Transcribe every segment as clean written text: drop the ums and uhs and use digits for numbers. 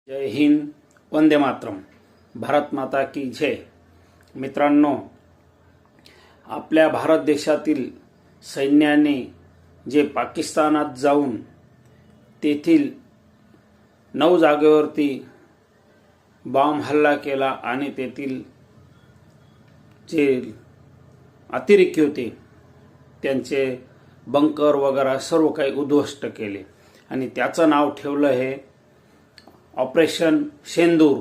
जय हिंद, वंदे मातरम, भारत माता की जय। मित्रांनो, आपल्या भारत देशातील सैन्याने जे पाकिस्तानात जाऊन तेथील 9 जागेवरती बॉम्ब हल्ला केला आणि तेथील जे अतिरेकी होते त्यांचे बंकर वगैरे सर्व काही उद्ध्वस्त केले आणि त्याचं नाव ठेवलं हे ऑपरेशन शेंदूर।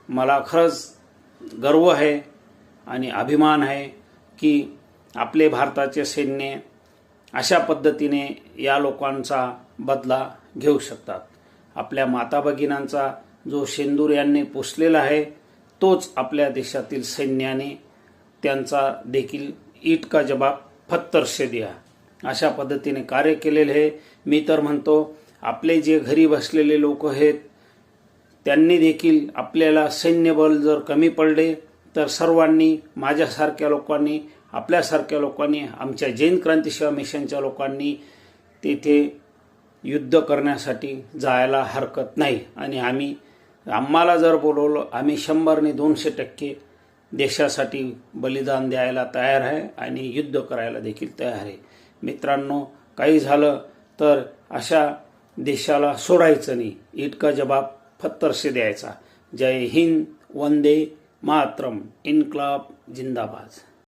मला खरंच गर्व आहे आणि अभिमान आहे की आपले भारताचे सैन्य अशा पद्धतीने या लोकांचा बदला घेऊ शकतात। आपल्या माता भगिनींचा जो शेंदूर यांनी पुसलेला आहे तोच आपल्या देशातील सैन्याने त्यांचा देखील ईट का जवाब पत्थर से दिया अशा पद्धतीने कार्य केलेले आहे। मी तर म्हणतो आपले जे घरी बसलेले लोक आहेत त्यांनी देखील आपल्याला सैन्यबल जर कमी पडले तर सर्वांनी, माझ्यासारख्या लोकांनी, आपल्यासारख्या लोकांनी, आमच्या जैन क्रांती सेवा मिशनच्या लोकांनी तेथे युद्ध करण्यासाठी जायला हरकत नाही आणि आम्हाला जर बोलवलं आम्ही 100 ने 200% देशासाठी बलिदान द्यायला तयार आहे आणि युद्ध करायला देखील तयार आहे। मित्रांनो, काही झालं तर अशा देशाला सोडायचं नाही, ईट का जवाब पत्थर से द्यायचा। जय हिंद, वंदे मातरम, इन्कलाब जिंदाबाद।